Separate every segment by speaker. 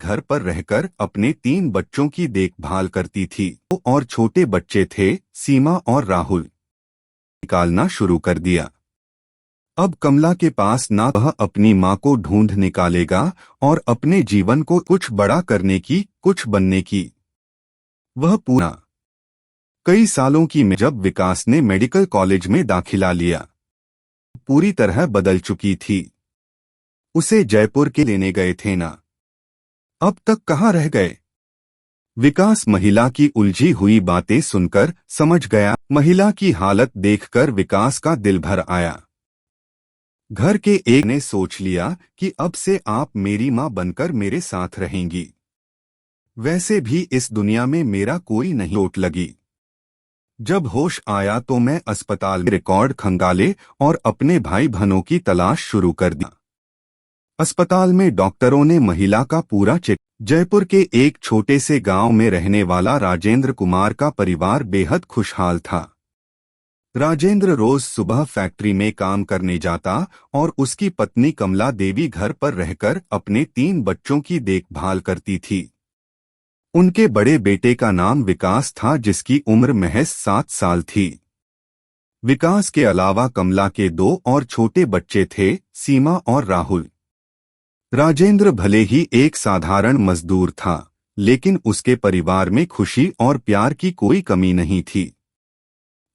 Speaker 1: घर पर रहकर अपने 3 बच्चों की देखभाल करती थी और छोटे बच्चे थे, सीमा और राहुल। निकालना शुरू कर दिया। अब कमला के पास ना वह अपनी माँ को ढूंढ निकालेगा और अपने जीवन को कुछ बड़ा करने की, कुछ बनने की। वह पूरा कई सालों की में जब विकास ने मेडिकल कॉलेज में दाखिला लिया, पूरी तरह बदल चुकी थी। उसे जयपुर के लेने गए थे ना, अब तक कहाँ रह गए। विकास महिला की उलझी हुई बातें सुनकर समझ गया। महिला की हालत देखकर विकास का दिल भर आया। घर के एक ने सोच लिया कि अब से आप मेरी माँ बनकर मेरे साथ रहेंगी। वैसे भी इस दुनिया में मेरा कोई नहीं चोट लगी। जब होश आया तो मैं अस्पताल में रिकॉर्ड खंगाले और अपने भाई बहनों की तलाश शुरू कर दी। अस्पताल में डॉक्टरों ने महिला का पूरा चेक। जयपुर के एक छोटे से गांव में रहने वाला राजेंद्र कुमार का परिवार बेहद खुशहाल था। राजेंद्र रोज सुबह फैक्ट्री में काम करने जाता और उसकी पत्नी कमला देवी घर पर रहकर अपने 3 बच्चों की देखभाल करती थी। उनके बड़े बेटे का नाम विकास था, जिसकी उम्र महज 7 साल थी। विकास के अलावा कमला के 2 और छोटे बच्चे थे, सीमा और राहुल। राजेंद्र भले ही एक साधारण मजदूर था, लेकिन उसके परिवार में खुशी और प्यार की कोई कमी नहीं थी।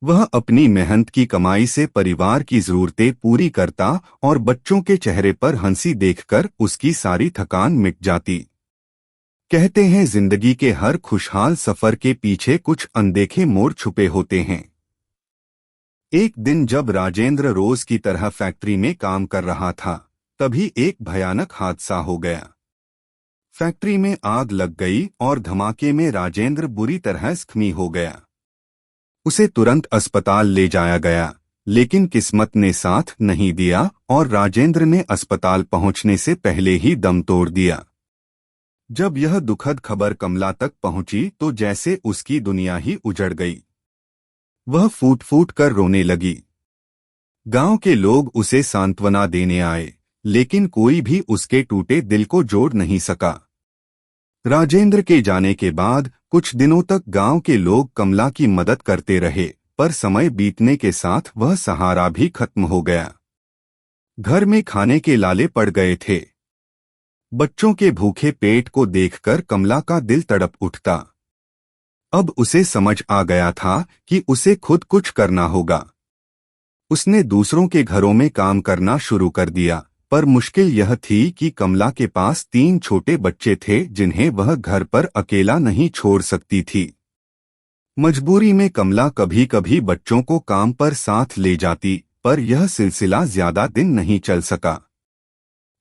Speaker 1: वह अपनी मेहनत की कमाई से परिवार की जरूरतें पूरी करता और बच्चों के चेहरे पर हंसी देखकर उसकी सारी थकान मिट जाती। कहते हैं, जिंदगी के हर खुशहाल सफर के पीछे कुछ अनदेखे मोड़ छुपे होते हैं। एक दिन जब राजेंद्र रोज की तरह फैक्ट्री में काम कर रहा था, तभी एक भयानक हादसा हो गया। फैक्ट्री में आग लग गई और धमाके में राजेंद्र बुरी तरह जख्मी हो गया। उसे तुरंत अस्पताल ले जाया गया, लेकिन किस्मत ने साथ नहीं दिया और राजेंद्र ने अस्पताल पहुंचने से पहले ही दम तोड़ दिया। जब यह दुखद खबर कमला तक पहुंची तो जैसे उसकी दुनिया ही उजड़ गई। वह फूट फूट कर रोने लगी। गांव के लोग उसे सांत्वना देने आए, लेकिन कोई भी उसके टूटे दिल को जोड़ नहीं सका। राजेंद्र के जाने के बाद कुछ दिनों तक गांव के लोग कमला की मदद करते रहे, पर समय बीतने के साथ वह सहारा भी खत्म हो गया। घर में खाने के लाले पड़ गए थे। बच्चों के भूखे पेट को देखकर कमला का दिल तड़प उठता। अब उसे समझ आ गया था कि उसे खुद कुछ करना होगा। उसने दूसरों के घरों में काम करना शुरू कर दिया, पर मुश्किल यह थी कि कमला के पास 3 छोटे बच्चे थे जिन्हें वह घर पर अकेला नहीं छोड़ सकती थी। मजबूरी में कमला कभी कभी बच्चों को काम पर साथ ले जाती, पर यह सिलसिला ज्यादा दिन नहीं चल सका।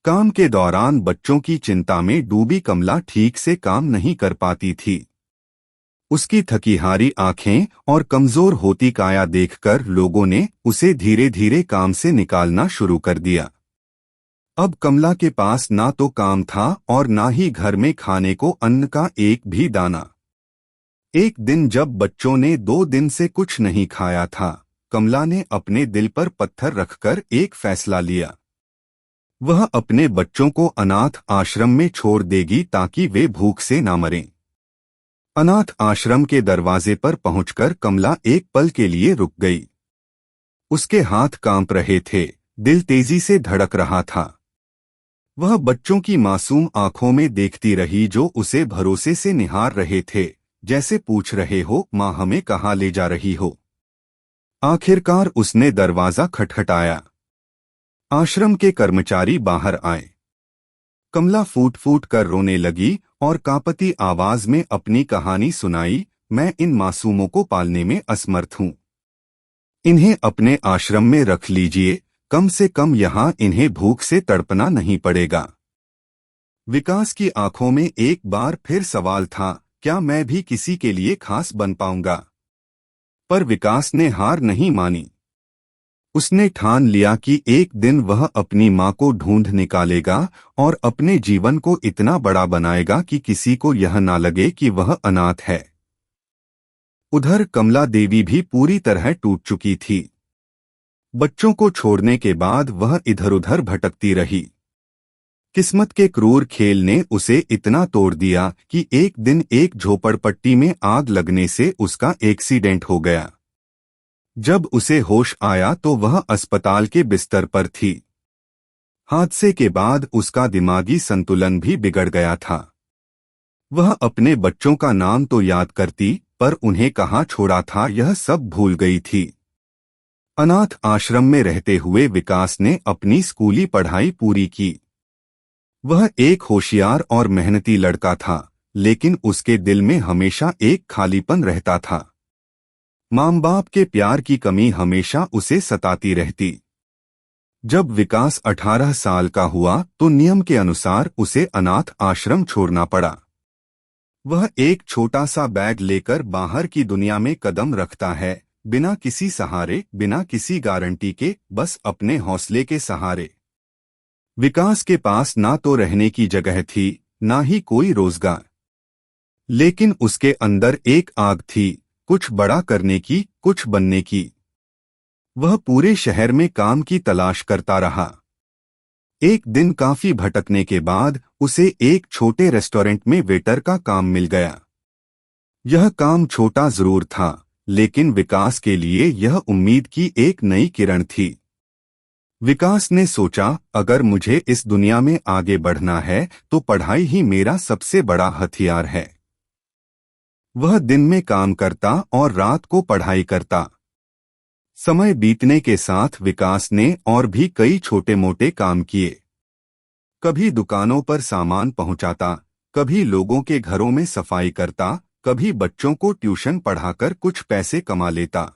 Speaker 1: काम के दौरान बच्चों की चिंता में डूबी कमला ठीक से काम नहीं कर पाती थी। उसकी थकीहारी आंखें और कमजोर होती काया देखकर लोगों ने उसे धीरे धीरे काम से निकालना शुरू कर दिया। अब कमला के पास ना तो काम था और ना ही घर में खाने को अन्न का एक भी दाना। एक दिन जब बच्चों ने 2 दिन से कुछ नहीं खाया था, कमला ने अपने दिल पर पत्थर रखकर एक फैसला लिया। वह अपने बच्चों को अनाथ आश्रम में छोड़ देगी ताकि वे भूख से ना मरें। अनाथ आश्रम के दरवाजे पर पहुंचकर कमला एक पल के लिए रुक गई। उसके हाथ कांप रहे थे, दिल तेजी से धड़क रहा था। वह बच्चों की मासूम आंखों में देखती रही जो उसे भरोसे से निहार रहे थे, जैसे पूछ रहे हो, माँ हमें कहाँ ले जा रही हो। आखिरकार उसने दरवाजा खटखटाया। आश्रम के कर्मचारी बाहर आए। कमला फूट फूट कर रोने लगी और कांपती आवाज में अपनी कहानी सुनाई। मैं इन मासूमों को पालने में असमर्थ हूँ। इन्हें अपने आश्रम में रख लीजिए, कम से कम यहाँ इन्हें भूख से तड़पना नहीं पड़ेगा। विकास की आंखों में एक बार फिर सवाल था, क्या मैं भी किसी के लिए खास बन पाऊंगा? पर विकास ने हार नहीं मानी। उसने ठान लिया कि एक दिन वह अपनी माँ को ढूंढ निकालेगा और अपने जीवन को इतना बड़ा बनाएगा कि किसी को यह ना लगे कि वह अनाथ है। उधर कमला देवी भी पूरी तरह टूट चुकी थी। बच्चों को छोड़ने के बाद वह इधर उधर भटकती रही। किस्मत के क्रूर खेल ने उसे इतना तोड़ दिया कि एक दिन एक झोपड़पट्टी में आग लगने से उसका एक्सीडेंट हो गया। जब उसे होश आया तो वह अस्पताल के बिस्तर पर थी। हादसे के बाद उसका दिमागी संतुलन भी बिगड़ गया था। वह अपने बच्चों का नाम तो याद करती, पर उन्हें कहाँ छोड़ा था यह सब भूल गई थी। अनाथ आश्रम में रहते हुए विकास ने अपनी स्कूली पढ़ाई पूरी की। वह एक होशियार और मेहनती लड़का था, लेकिन उसके दिल में हमेशा एक खालीपन रहता था। माँ बाप के प्यार की कमी हमेशा उसे सताती रहती। जब विकास 18 साल का हुआ तो नियम के अनुसार उसे अनाथ आश्रम छोड़ना पड़ा। वह एक छोटा सा बैग लेकर बाहर की दुनिया में कदम रखता है, बिना किसी सहारे, बिना किसी गारंटी के, बस अपने हौसले के सहारे। विकास के पास ना तो रहने की जगह थी, ना ही कोई रोजगार, लेकिन उसके अंदर एक आग थी, कुछ बड़ा करने की, कुछ बनने की। वह पूरे शहर में काम की तलाश करता रहा। एक दिन काफी भटकने के बाद उसे एक छोटे रेस्टोरेंट में वेटर का काम मिल गया। यह काम छोटा जरूर था, लेकिन विकास के लिए यह उम्मीद की एक नई किरण थी। विकास ने सोचा, अगर मुझे इस दुनिया में आगे बढ़ना है तो पढ़ाई ही मेरा सबसे बड़ा हथियार है। वह दिन में काम करता और रात को पढ़ाई करता। समय बीतने के साथ विकास ने और भी कई छोटे मोटे काम किए। कभी दुकानों पर सामान पहुंचाता, कभी लोगों के घरों में सफाई करता, कभी बच्चों को ट्यूशन पढ़ाकर कुछ पैसे कमा लेता।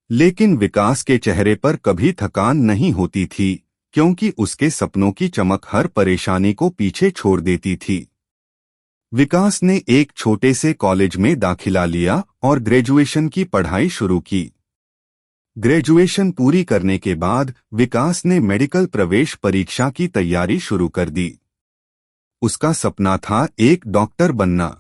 Speaker 1: लेकिन विकास के चेहरे पर कभी थकान नहीं होती थी, क्योंकि उसके सपनों की चमक हर परेशानी को पीछे छोड़ देती थी। विकास ने एक छोटे से कॉलेज में दाखिला लिया और ग्रेजुएशन की पढ़ाई शुरू की। ग्रेजुएशन पूरी करने के बाद विकास ने मेडिकल प्रवेश परीक्षा की तैयारी शुरू कर दी। उसका सपना था एक डॉक्टर बनना।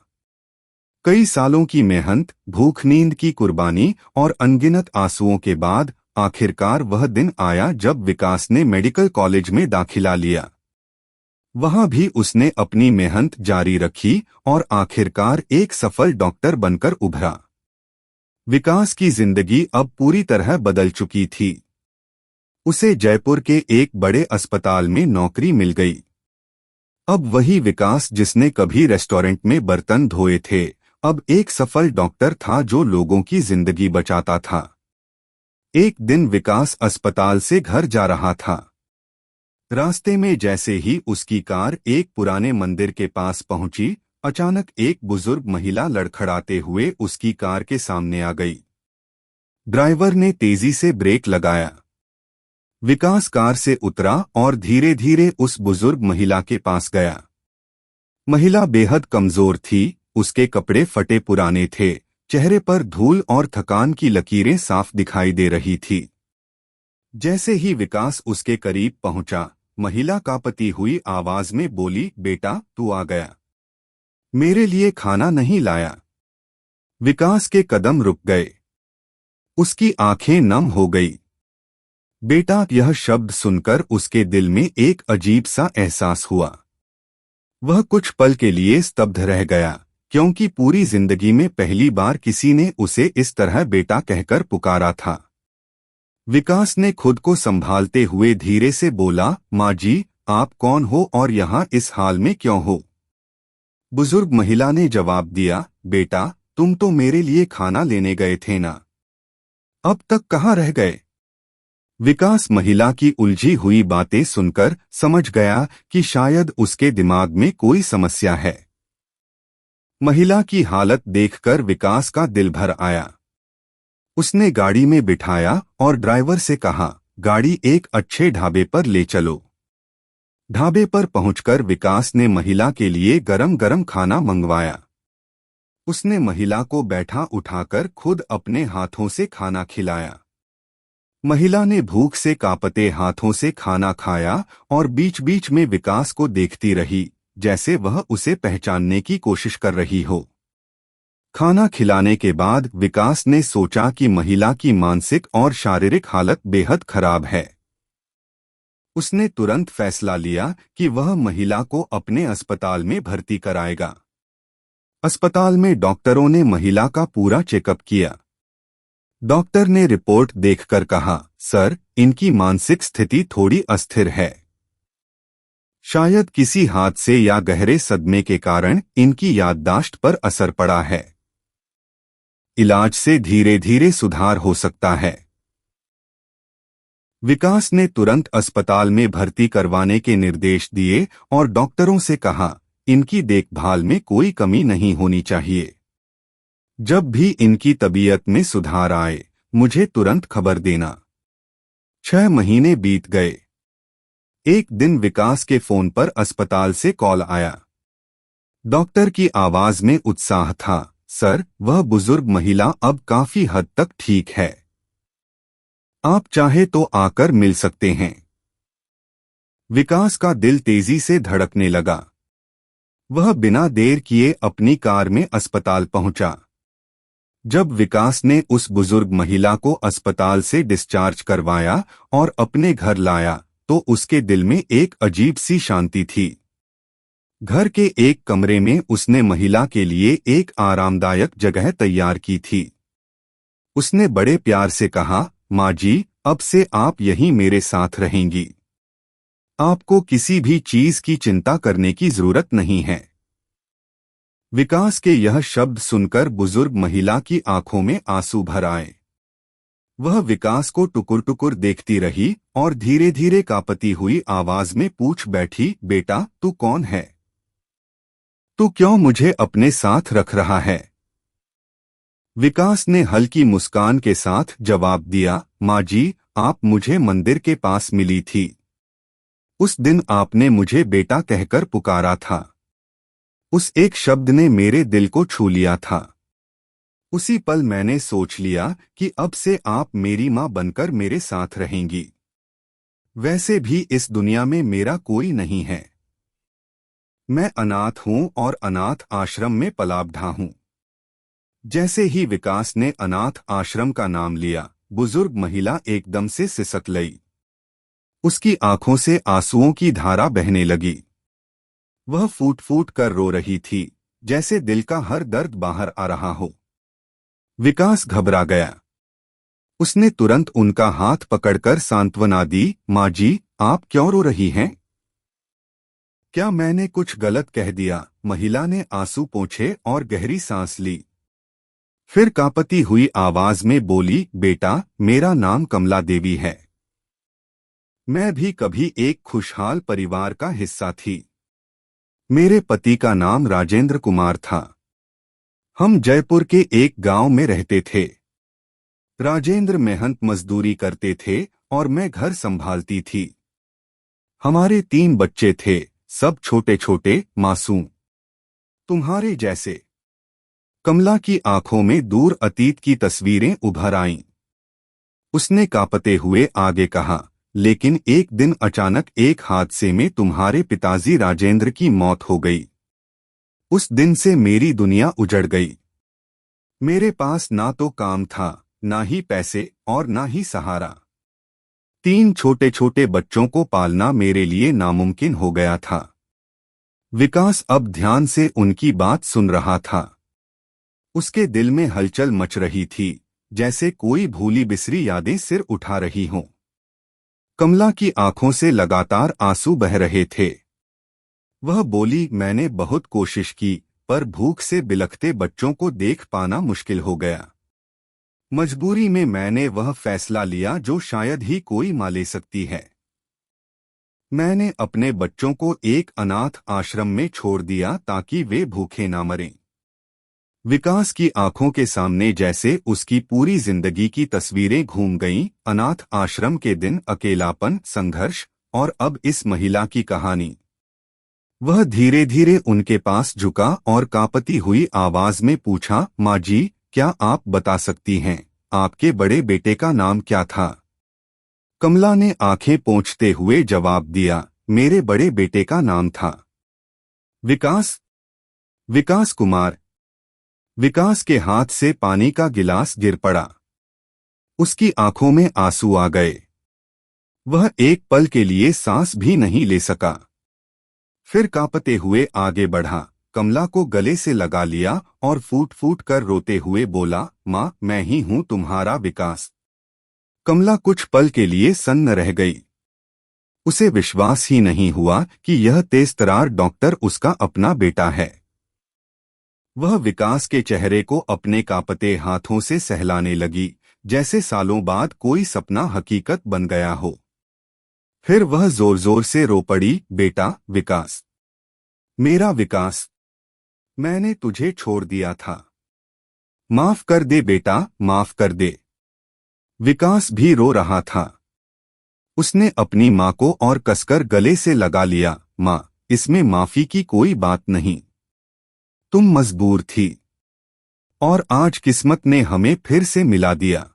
Speaker 1: कई सालों की मेहनत, भूख नींद की कुर्बानी और अनगिनत आंसुओं के बाद आखिरकार वह दिन आया जब विकास ने मेडिकल कॉलेज में दाखिला लिया। वहां भी उसने अपनी मेहनत जारी रखी और आखिरकार एक सफल डॉक्टर बनकर उभरा। विकास की जिंदगी अब पूरी तरह बदल चुकी थी। उसे जयपुर के एक बड़े अस्पताल में नौकरी मिल गई। अब वही विकास जिसने कभी रेस्टोरेंट में बर्तन धोए थे, अब एक सफल डॉक्टर था जो लोगों की जिंदगी बचाता था। एक दिन विकास अस्पताल से घर जा रहा था। रास्ते में जैसे ही उसकी कार एक पुराने मंदिर के पास पहुंची, अचानक एक बुजुर्ग महिला लड़खड़ाते हुए उसकी कार के सामने आ गई। ड्राइवर ने तेजी से ब्रेक लगाया। विकास कार से उतरा और धीरे धीरे उस बुजुर्ग महिला के पास गया। महिला बेहद कमजोर थी, उसके कपड़े फटे पुराने थे, चेहरे पर धूल और थकान की लकीरें साफ दिखाई दे रही थी। जैसे ही विकास उसके करीब पहुंचा, महिला कांपती हुई आवाज में बोली, बेटा तू आ गया, मेरे लिए खाना नहीं लाया। विकास के कदम रुक गए। उसकी आंखें नम हो गई। बेटा, यह शब्द सुनकर उसके दिल में एक अजीब सा एहसास हुआ। वह कुछ पल के लिए स्तब्ध रह गया, क्योंकि पूरी जिंदगी में पहली बार किसी ने उसे इस तरह बेटा कहकर पुकारा था। विकास ने खुद को संभालते हुए धीरे से बोला, माँ जी, आप कौन हो और यहाँ इस हाल में क्यों हो? बुजुर्ग महिला ने जवाब दिया, बेटा, तुम तो मेरे लिए खाना लेने गए थे ना, अब तक कहाँ रह गए? विकास महिला की उलझी हुई बातें सुनकर समझ गया कि शायद उसके दिमाग में कोई समस्या है। महिला की हालत देखकर विकास का दिल भर आया। उसने गाड़ी में बिठाया और ड्राइवर से कहा, गाड़ी एक अच्छे ढाबे पर ले चलो। ढाबे पर पहुंचकर विकास ने महिला के लिए गरम गरम खाना मंगवाया। उसने महिला को बैठा उठाकर खुद अपने हाथों से खाना खिलाया। महिला ने भूख से कांपते हाथों से खाना खाया और बीच बीच में विकास को देखती रही, जैसे वह उसे पहचानने की कोशिश कर रही हो। खाना खिलाने के बाद विकास ने सोचा कि महिला की मानसिक और शारीरिक हालत बेहद खराब है। उसने तुरंत फैसला लिया कि वह महिला को अपने अस्पताल में भर्ती कराएगा। अस्पताल में डॉक्टरों ने महिला का पूरा चेकअप किया। डॉक्टर ने रिपोर्ट देखकर कहा, सर, इनकी मानसिक स्थिति थोड़ी अस्थिर है। शायद किसी हादसे या गहरे सदमे के कारण इनकी याददाश्त पर असर पड़ा है। इलाज से धीरे धीरे सुधार हो सकता है। विकास ने तुरंत अस्पताल में भर्ती करवाने के निर्देश दिए और डॉक्टरों से कहा, इनकी देखभाल में कोई कमी नहीं होनी चाहिए। जब भी इनकी तबीयत में सुधार आए, मुझे तुरंत खबर देना। 6 महीने बीत गए। एक दिन विकास के फोन पर अस्पताल से कॉल आया। डॉक्टर की आवाज में उत्साह था, सर, वह बुजुर्ग महिला अब काफी हद तक ठीक है। आप चाहे तो आकर मिल सकते हैं। विकास का दिल तेजी से धड़कने लगा। वह बिना देर किए अपनी कार में अस्पताल पहुंचा। जब विकास ने उस बुजुर्ग महिला को अस्पताल से डिस्चार्ज करवाया और अपने घर लाया, तो उसके दिल में एक अजीब सी शांति थी। घर के एक कमरे में उसने महिला के लिए एक आरामदायक जगह तैयार की थी। उसने बड़े प्यार से कहा, माँ जी, अब से आप यहीं मेरे साथ रहेंगी। आपको किसी भी चीज की चिंता करने की जरूरत नहीं है। विकास के यह शब्द सुनकर बुजुर्ग महिला की आंखों में आंसू भर आए। वह विकास को टुकुर टुकुर देखती रही और धीरे धीरे कांपती हुई आवाज में पूछ बैठी, बेटा, तू कौन है? तू क्यों मुझे अपने साथ रख रहा है? विकास ने हल्की मुस्कान के साथ जवाब दिया, माँ जी, आप मुझे मंदिर के पास मिली थी। उस दिन आपने मुझे बेटा कहकर पुकारा था। उस एक शब्द ने मेरे दिल को छू लिया था। उसी पल मैंने सोच लिया कि अब से आप मेरी माँ बनकर मेरे साथ रहेंगी। वैसे भी इस दुनिया में मेरा कोई नहीं है। मैं अनाथ हूँ और अनाथ आश्रम में पला बढ़ा हूँ। जैसे ही विकास ने अनाथ आश्रम का नाम लिया, बुजुर्ग महिला एकदम से सिसक गई। उसकी आंखों से आंसुओं की धारा बहने लगी। वह फूट फूट कर रो रही थी, जैसे दिल का हर दर्द बाहर आ रहा हो। विकास घबरा गया। उसने तुरंत उनका हाथ पकड़कर सांत्वना दी, माँ जी, आप क्यों रो रही हैं? क्या मैंने कुछ गलत कह दिया? महिला ने आंसू पोंछे और गहरी सांस ली। फिर कांपती हुई आवाज में बोली, बेटा, मेरा नाम कमला देवी है। मैं भी कभी एक खुशहाल परिवार का हिस्सा थी। मेरे पति का नाम राजेंद्र कुमार था। हम जयपुर के एक गांव में रहते थे। राजेंद्र मेहनत मजदूरी करते थे और मैं घर संभालती थी। हमारे 3 बच्चे थे, सब छोटे छोटे, मासूम, तुम्हारे जैसे। कमला की आंखों में दूर अतीत की तस्वीरें उभर आईं। उसने कांपते हुए आगे कहा, लेकिन एक दिन अचानक एक हादसे में तुम्हारे पिताजी राजेंद्र की मौत हो गई। उस दिन से मेरी दुनिया उजड़ गई। मेरे पास ना तो काम था, ना ही पैसे और ना ही सहारा। 3 छोटे छोटे बच्चों को पालना मेरे लिए नामुमकिन हो गया था। विकास अब ध्यान से उनकी बात सुन रहा था। उसके दिल में हलचल मच रही थी, जैसे कोई भूली बिसरी यादें सिर उठा रही हों। कमला की आंखों से लगातार आंसू बह रहे थे। वह बोली, मैंने बहुत कोशिश की, पर भूख से बिलखते बच्चों को देख पाना मुश्किल हो गया। मजबूरी में मैंने वह फैसला लिया जो शायद ही कोई मां ले सकती है। मैंने अपने बच्चों को एक अनाथ आश्रम में छोड़ दिया ताकि वे भूखे ना मरें। विकास की आंखों के सामने जैसे उसकी पूरी जिंदगी की तस्वीरें घूम गईं, अनाथ आश्रम के दिन, अकेलापन, संघर्ष और अब इस महिला की कहानी। वह धीरे धीरे उनके पास झुका और कांपती हुई आवाज में पूछा, माँ जी, क्या आप बता सकती हैं, आपके बड़े बेटे का नाम क्या था? कमला ने आंखें पोंछते हुए जवाब दिया, मेरे बड़े बेटे का नाम था विकास। विकास कुमार। विकास के हाथ से पानी का गिलास गिर पड़ा। उसकी आंखों में आंसू आ गए। वह एक पल के लिए सांस भी नहीं ले सका। फिर कांपते हुए आगे बढ़ा, कमला को गले से लगा लिया और फूट फूट कर रोते हुए बोला, माँ, मैं ही हूँ तुम्हारा विकास। कमला कुछ पल के लिए सन्न रह गई। उसे विश्वास ही नहीं हुआ कि यह तेजतर्रार डॉक्टर उसका अपना बेटा है। वह विकास के चेहरे को अपने कांपते हाथों से सहलाने लगी, जैसे सालों बाद कोई सपना हकीकत बन गया हो। फिर वह जोर जोर से रो पड़ी, बेटा विकास, मेरा विकास, मैंने तुझे छोड़ दिया था। माफ कर दे बेटा, माफ कर दे। विकास भी रो रहा था। उसने अपनी माँ को और कसकर गले से लगा लिया। माँ, इसमें माफी की कोई बात नहीं। तुम मजबूर थी और आज किस्मत ने हमें फिर से मिला दिया।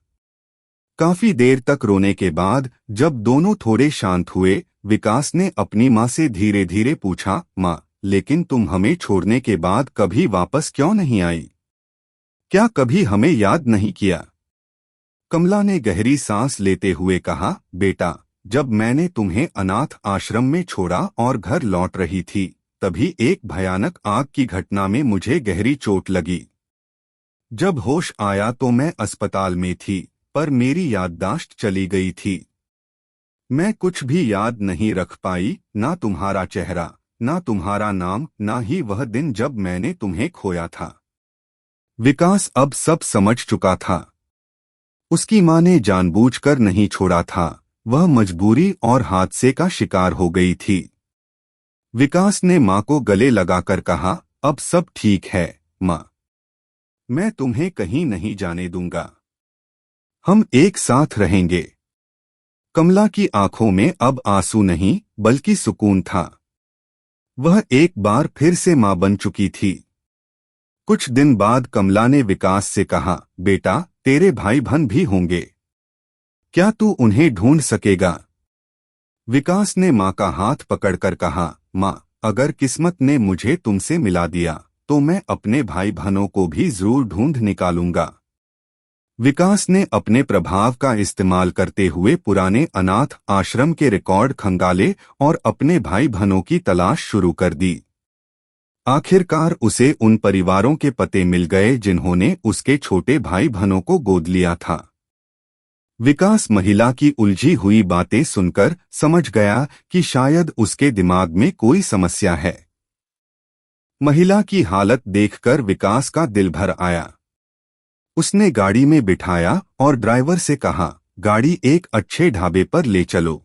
Speaker 1: काफी देर तक रोने के बाद जब दोनों थोड़े शांत हुए, विकास ने अपनी माँ से धीरे धीरे पूछा, माँ, लेकिन तुम हमें छोड़ने के बाद कभी वापस क्यों नहीं आई? क्या कभी हमें याद नहीं किया? कमला ने गहरी सांस लेते हुए कहा, बेटा, जब मैंने तुम्हें अनाथ आश्रम में छोड़ा और घर लौट रही थी, तभी एक भयानक आग की घटना में मुझे गहरी चोट लगी। जब होश आया तो मैं अस्पताल में थी, पर मेरी याददाश्त चली गई थी। मैं कुछ भी याद नहीं रख पाई, ना तुम्हारा चेहरा, ना तुम्हारा नाम, ना ही वह दिन जब मैंने तुम्हें खोया था। विकास अब सब समझ चुका था। उसकी माँ ने जानबूझकर नहीं छोड़ा था, वह मजबूरी और हादसे का शिकार हो गई थी। विकास ने माँ को गले लगाकर कहा, अब सब ठीक है माँ, मैं तुम्हें कहीं नहीं जाने दूंगा, हम एक साथ रहेंगे। कमला की आंखों में अब आंसू नहीं बल्कि सुकून था। वह एक बार फिर से माँ बन चुकी थी। कुछ दिन बाद कमला ने विकास से कहा, बेटा, तेरे भाई बहन भी होंगे, क्या तू उन्हें ढूंढ सकेगा? विकास ने माँ का हाथ पकड़कर कहा, माँ, अगर किस्मत ने मुझे तुमसे मिला दिया तो मैं अपने भाई बहनों को भी जरूर ढूंढ निकालूंगा। विकास ने अपने प्रभाव का इस्तेमाल करते हुए पुराने अनाथ आश्रम के रिकॉर्ड खंगाले और अपने भाई बहनों की तलाश शुरू कर दी। आखिरकार उसे उन परिवारों के पते मिल गए जिन्होंने उसके छोटे भाई बहनों को गोद लिया था। विकास महिला की उलझी हुई बातें सुनकर समझ गया कि शायद उसके दिमाग में कोई समस्या है। महिला की हालत देखकर विकास का दिल भर आया। उसने गाड़ी में बिठाया और ड्राइवर से कहा, गाड़ी एक अच्छे ढाबे पर ले चलो।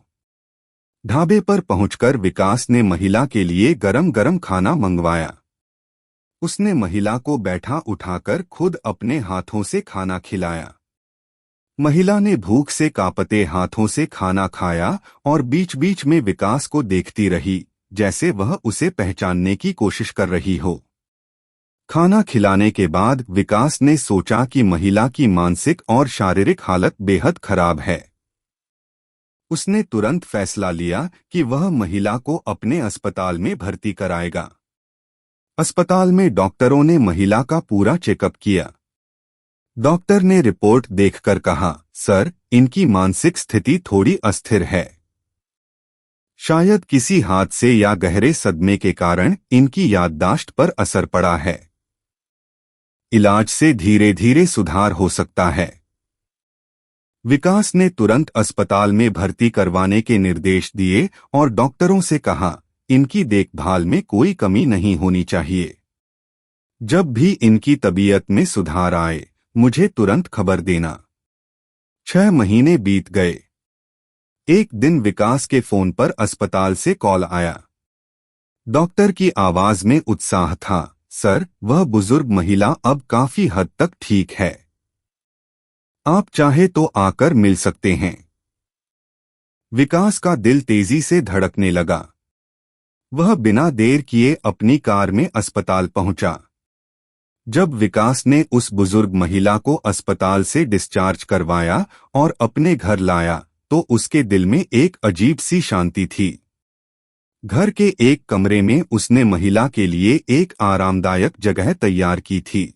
Speaker 1: ढाबे पर पहुंचकर विकास ने महिला के लिए गरम गरम खाना मंगवाया। उसने महिला को बैठा उठाकर खुद अपने हाथों से खाना खिलाया। महिला ने भूख से कांपते हाथों से खाना खाया और बीच बीच में विकास को देखती रही, जैसे वह उसे पहचानने की कोशिश कर रही हो। खाना खिलाने के बाद विकास ने सोचा कि महिला की मानसिक और शारीरिक हालत बेहद खराब है। उसने तुरंत फैसला लिया कि वह महिला को अपने अस्पताल में भर्ती कराएगा। अस्पताल में डॉक्टरों ने महिला का पूरा चेकअप किया। डॉक्टर ने रिपोर्ट देखकर कहा, सर, इनकी मानसिक स्थिति थोड़ी अस्थिर है। शायद किसी हादसे या गहरे सदमे के कारण इनकी याददाश्त पर असर पड़ा है। इलाज से धीरे धीरे सुधार हो सकता है। विकास ने तुरंत अस्पताल में भर्ती करवाने के निर्देश दिए और डॉक्टरों से कहा, इनकी देखभाल में कोई कमी नहीं होनी चाहिए। जब भी इनकी तबीयत में सुधार आए, मुझे तुरंत खबर देना। 6 महीने बीत गए। एक दिन विकास के फोन पर अस्पताल से कॉल आया। डॉक्टर की आवाज में उत्साह था, सर, वह बुजुर्ग महिला अब काफी हद तक ठीक है। आप चाहे तो आकर मिल सकते हैं। विकास का दिल तेजी से धड़कने लगा। वह बिना देर किए अपनी कार में अस्पताल पहुंचा। जब विकास ने उस बुजुर्ग महिला को अस्पताल से डिस्चार्ज करवाया और अपने घर लाया, तो उसके दिल में एक अजीब सी शांति थी। घर के एक कमरे में उसने महिला के लिए एक आरामदायक जगह तैयार की थी।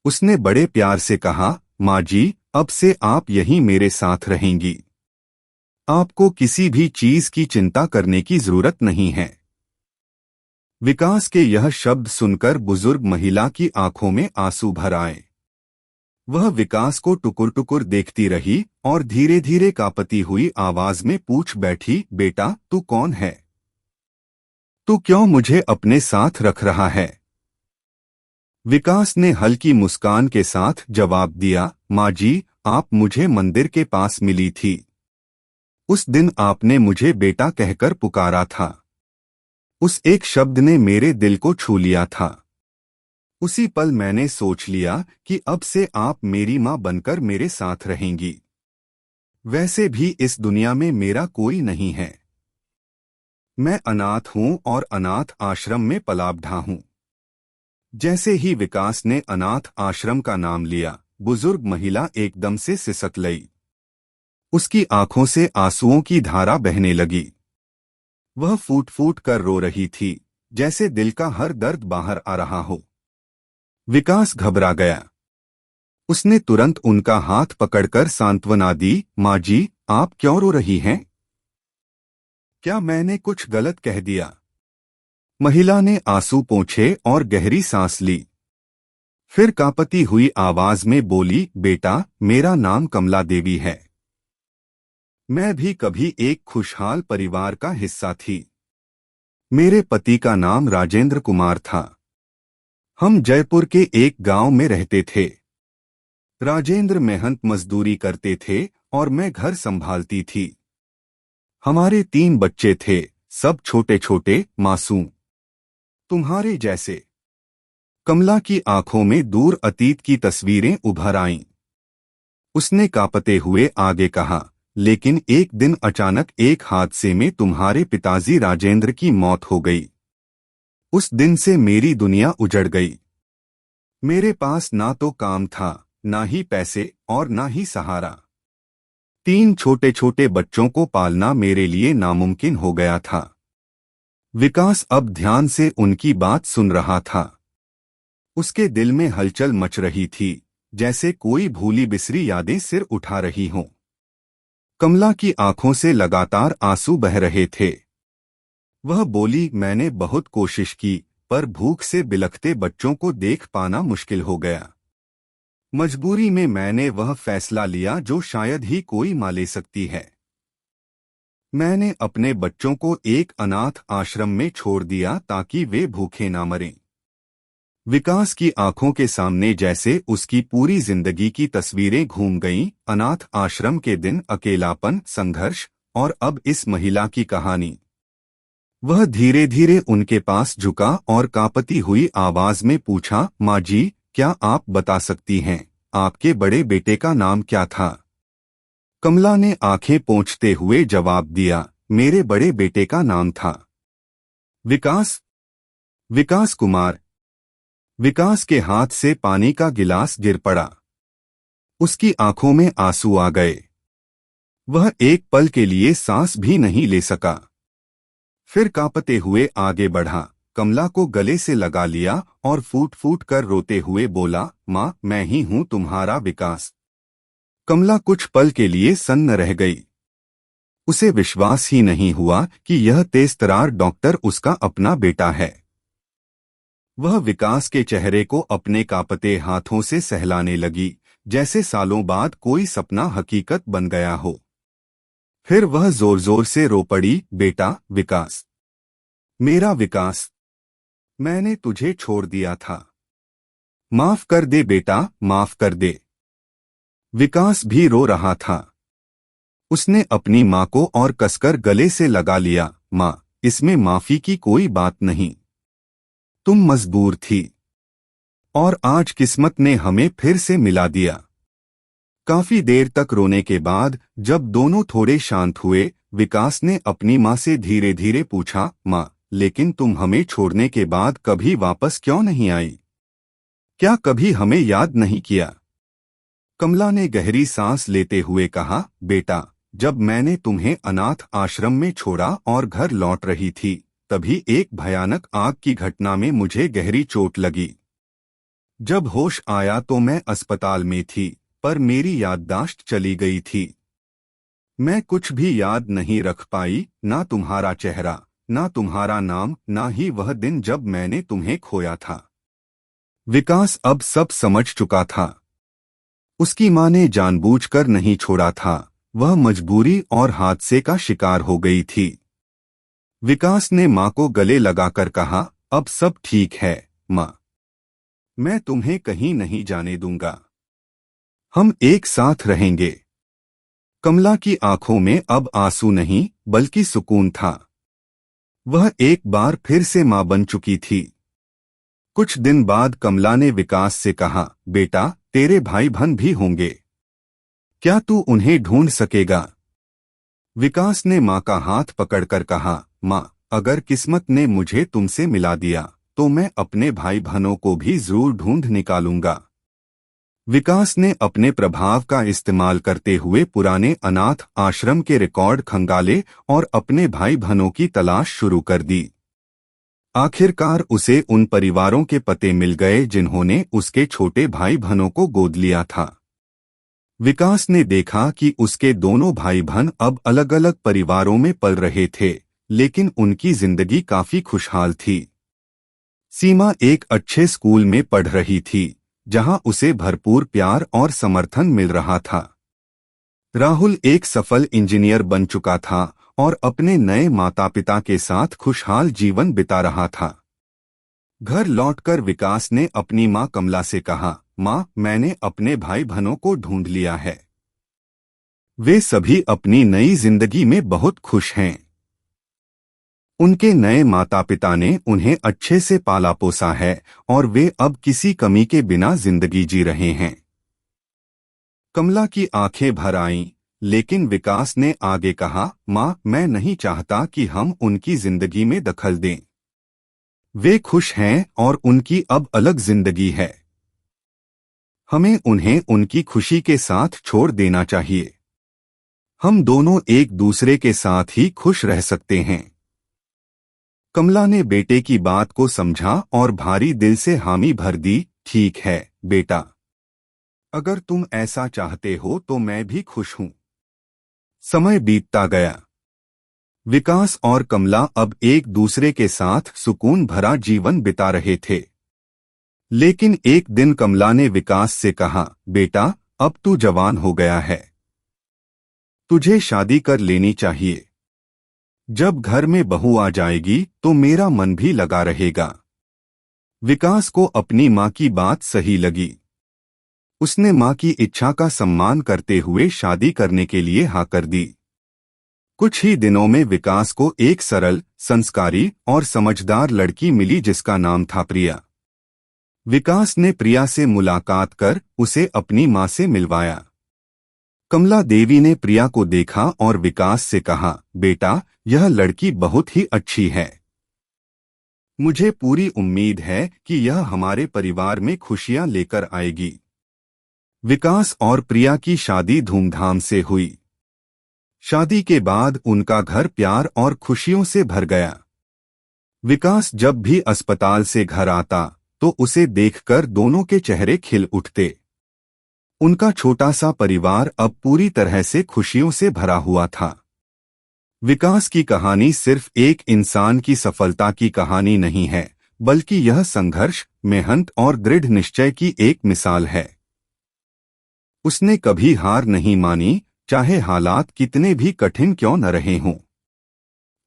Speaker 1: उसने बड़े प्यार से कहा, माँ जी, अब से आप यहीं मेरे साथ रहेंगी। आपको किसी भी चीज की चिंता करने की जरूरत नहीं है। विकास के यह शब्द सुनकर बुजुर्ग महिला की आंखों में आंसू भर आए। वह विकास को टुकुर टुकुर देखती रही और धीरे धीरे कांपती हुई आवाज में पूछ बैठी, बेटा तू कौन है? तू क्यों मुझे अपने साथ रख रहा है? विकास ने हल्की मुस्कान के साथ जवाब दिया, माँ जी, आप मुझे मंदिर के पास मिली थी। उस दिन आपने मुझे बेटा कहकर पुकारा था। उस एक शब्द ने मेरे दिल को छू लिया था। उसी पल मैंने सोच लिया कि अब से आप मेरी माँ बनकर मेरे साथ रहेंगी। वैसे भी इस दुनिया में मेरा कोई नहीं है। मैं अनाथ हूँ और अनाथ आश्रम में पला बढ़ा हूँ। जैसे ही विकास ने अनाथ आश्रम का नाम लिया, बुजुर्ग महिला एकदम से सिसक गई। उसकी आंखों से आंसुओं की धारा बहने लगी। वह फूट फूट कर रो रही थी, जैसे दिल का हर दर्द बाहर आ रहा हो। विकास घबरा गया। उसने तुरंत उनका हाथ पकड़कर सांत्वना दी, माँ जी, आप क्यों रो रही हैं? क्या मैंने कुछ गलत कह दिया? महिला ने आंसू पोंछे और गहरी सांस ली। फिर कांपती हुई आवाज में बोली, बेटा, मेरा नाम कमला देवी है। मैं भी कभी एक खुशहाल परिवार का हिस्सा थी। मेरे पति का नाम राजेंद्र कुमार था। हम जयपुर के एक गांव में रहते थे। राजेंद्र मेहनत मजदूरी करते थे और मैं घर संभालती थी। हमारे 3 बच्चे थे, सब छोटे छोटे, मासूम, तुम्हारे जैसे। कमला की आंखों में दूर अतीत की तस्वीरें उभर आईं। उसने कांपते हुए आगे कहा, लेकिन एक दिन अचानक एक हादसे में तुम्हारे पिताजी राजेंद्र की मौत हो गई। उस दिन से मेरी दुनिया उजड़ गई। मेरे पास ना तो काम था, ना ही पैसे और ना ही सहारा। 3 छोटे छोटे बच्चों को पालना मेरे लिए नामुमकिन हो गया था। विकास अब ध्यान से उनकी बात सुन रहा था। उसके दिल में हलचल मच रही थी, जैसे कोई भूली बिसरी यादें सिर उठा रही हों। कमला की आंखों से लगातार आंसू बह रहे थे। वह बोली, मैंने बहुत कोशिश की, पर भूख से बिलखते बच्चों को देख पाना मुश्किल हो गया। मजबूरी में मैंने वह फैसला लिया जो शायद ही कोई मां ले सकती है। मैंने अपने बच्चों को एक अनाथ आश्रम में छोड़ दिया ताकि वे भूखे ना मरें। विकास की आंखों के सामने जैसे उसकी पूरी जिंदगी की तस्वीरें घूम गईं, अनाथ आश्रम के दिन, अकेलापन, संघर्ष और अब इस महिला की कहानी। वह धीरे धीरे उनके पास झुका और कांपती हुई आवाज में पूछा, माँ जी, क्या आप बता सकती हैं, आपके बड़े बेटे का नाम क्या था? कमला ने आंखें पोंछते हुए जवाब दिया, मेरे बड़े बेटे का नाम था विकास। विकास कुमार। विकास के हाथ से पानी का गिलास गिर पड़ा। उसकी आंखों में आंसू आ गए। वह एक पल के लिए सांस भी नहीं ले सका। फिर कांपते हुए आगे बढ़ा, कमला को गले से लगा लिया और फूट फूट कर रोते हुए बोला, माँ, मैं ही हूँ तुम्हारा विकास। कमला कुछ पल के लिए सन्न रह गई। उसे विश्वास ही नहीं हुआ कि यह तेजतर्रार डॉक्टर उसका अपना बेटा है। वह विकास के चेहरे को अपने कांपते हाथों से सहलाने लगी, जैसे सालों बाद कोई सपना हकीकत बन गया हो। फिर वह जोर जोर से रो पड़ी, बेटा विकास, मेरा विकास, मैंने तुझे छोड़ दिया था। माफ कर दे बेटा, माफ कर दे। विकास भी रो रहा था। उसने अपनी माँ को और कसकर गले से लगा लिया, माँ, इसमें माफी की कोई बात नहीं। तुम मजबूर थी और आज किस्मत ने हमें फिर से मिला दिया। काफी देर तक रोने के बाद जब दोनों थोड़े शांत हुए, विकास ने अपनी माँ से धीरे धीरे पूछा, माँ, लेकिन तुम हमें छोड़ने के बाद कभी वापस क्यों नहीं आई? क्या कभी हमें याद नहीं किया? कमला ने गहरी सांस लेते हुए कहा, बेटा, जब मैंने तुम्हें अनाथ आश्रम में छोड़ा और घर लौट रही थी, तभी एक भयानक आग की घटना में मुझे गहरी चोट लगी। जब होश आया तो मैं अस्पताल में थी, पर मेरी याददाश्त चली गई थी। मैं कुछ भी याद नहीं रख पाई, ना तुम्हारा चेहरा, ना तुम्हारा नाम, ना ही वह दिन जब मैंने तुम्हें खोया था। विकास अब सब समझ चुका था। उसकी मां ने जानबूझकर नहीं छोड़ा था, वह मजबूरी और हादसे का शिकार हो गई थी। विकास ने मां को गले लगाकर कहा, अब सब ठीक है मां, मैं तुम्हें कहीं नहीं जाने दूंगा, हम एक साथ रहेंगे। कमला की आंखों में अब आंसू नहीं बल्कि सुकून था। वह एक बार फिर से मां बन चुकी थी। कुछ दिन बाद कमला ने विकास से कहा, बेटा तेरे भाई बहन भी होंगे, क्या तू उन्हें ढूंढ सकेगा? विकास ने मां का हाथ पकड़कर कहा, मां, अगर किस्मत ने मुझे तुमसे मिला दिया तो मैं अपने भाई बहनों को भी जरूर ढूंढ निकालूंगा। विकास ने अपने प्रभाव का इस्तेमाल करते हुए पुराने अनाथ आश्रम के रिकॉर्ड खंगाले और अपने भाई बहनों की तलाश शुरू कर दी। आखिरकार उसे उन परिवारों के पते मिल गए जिन्होंने उसके छोटे भाई बहनों को गोद लिया था। विकास ने देखा कि उसके दोनों भाई बहन अब अलग अलग परिवारों में पल रहे थे, लेकिन उनकी जिंदगी काफी खुशहाल थी। सीमा एक अच्छे स्कूल में पढ़ रही थी, जहां उसे भरपूर प्यार और समर्थन मिल रहा था। राहुल एक सफल इंजीनियर बन चुका था और अपने नए माता पिता के साथ खुशहाल जीवन बिता रहा था। घर लौटकर विकास ने अपनी मां कमला से कहा, मां, मैंने अपने भाई बहनों को ढूंढ लिया है, वे सभी अपनी नई जिंदगी में बहुत खुश हैं। उनके नए माता पिता ने उन्हें अच्छे से पाला पोसा है और वे अब किसी कमी के बिना जिंदगी जी रहे हैं। कमला की आंखें भर आईं, लेकिन विकास ने आगे कहा, मां, मैं नहीं चाहता कि हम उनकी जिंदगी में दखल दें। वे खुश हैं और उनकी अब अलग जिंदगी है। हमें उन्हें उनकी खुशी के साथ छोड़ देना चाहिए। हम दोनों एक दूसरे के साथ ही खुश रह सकते हैं। कमला ने बेटे की बात को समझा और भारी दिल से हामी भर दी, ठीक है बेटा, अगर तुम ऐसा चाहते हो तो मैं भी खुश हूं। समय बीतता गया। विकास और कमला अब एक दूसरे के साथ सुकून भरा जीवन बिता रहे थे। लेकिन एक दिन कमला ने विकास से कहा, बेटा, अब तू जवान हो गया है, तुझे शादी कर लेनी चाहिए। जब घर में बहू आ जाएगी तो मेरा मन भी लगा रहेगा। विकास को अपनी मां की बात सही लगी। उसने मां की इच्छा का सम्मान करते हुए शादी करने के लिए हाँ कर दी। कुछ ही दिनों में विकास को एक सरल, संस्कारी और समझदार लड़की मिली जिसका नाम था प्रिया। विकास ने प्रिया से मुलाकात कर उसे अपनी मां से मिलवाया। कमला देवी ने प्रिया को देखा और विकास से कहा, बेटा, यह लड़की बहुत ही अच्छी है। मुझे पूरी उम्मीद है कि यह हमारे परिवार में खुशियां लेकर आएगी। विकास और प्रिया की शादी धूमधाम से हुई। शादी के बाद उनका घर प्यार और खुशियों से भर गया। विकास जब भी अस्पताल से घर आता तो उसे देखकर दोनों के चेहरे खिल उठते। उनका छोटा सा परिवार अब पूरी तरह से खुशियों से भरा हुआ था। विकास की कहानी सिर्फ एक इंसान की सफलता की कहानी नहीं है, बल्कि यह संघर्ष, मेहनत और दृढ़ निश्चय की एक मिसाल है। उसने कभी हार नहीं मानी, चाहे हालात कितने भी कठिन क्यों न रहे हों।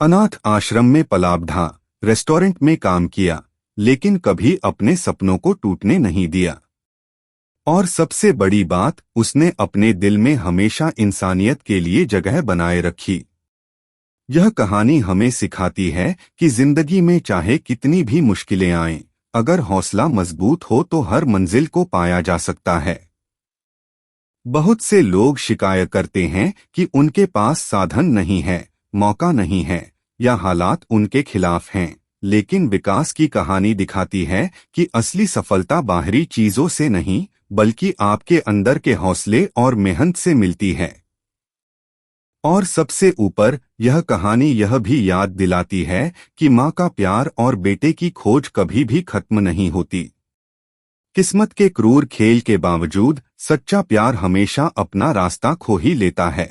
Speaker 1: अनाथ आश्रम में पला बढ़ा, रेस्टोरेंट में काम किया, लेकिन कभी अपने सपनों को टूटने नहीं दिया। और सबसे बड़ी बात, उसने अपने दिल में हमेशा इंसानियत के लिए जगह बनाए रखी। यह कहानी हमें सिखाती है कि जिंदगी में चाहे कितनी भी मुश्किलें आएं, अगर हौसला मजबूत हो तो हर मंजिल को पाया जा सकता है। बहुत से लोग शिकायत करते हैं कि उनके पास साधन नहीं है, मौका नहीं है या हालात उनके खिलाफ हैं, लेकिन विकास की कहानी दिखाती है कि असली सफलता बाहरी चीजों से नहीं, बल्कि आपके अंदर के हौसले और मेहनत से मिलती है। और सबसे ऊपर यह कहानी यह भी याद दिलाती है कि माँ का प्यार और बेटे की खोज कभी भी खत्म नहीं होती। किस्मत के क्रूर खेल के बावजूद सच्चा प्यार हमेशा अपना रास्ता खो ही लेता है।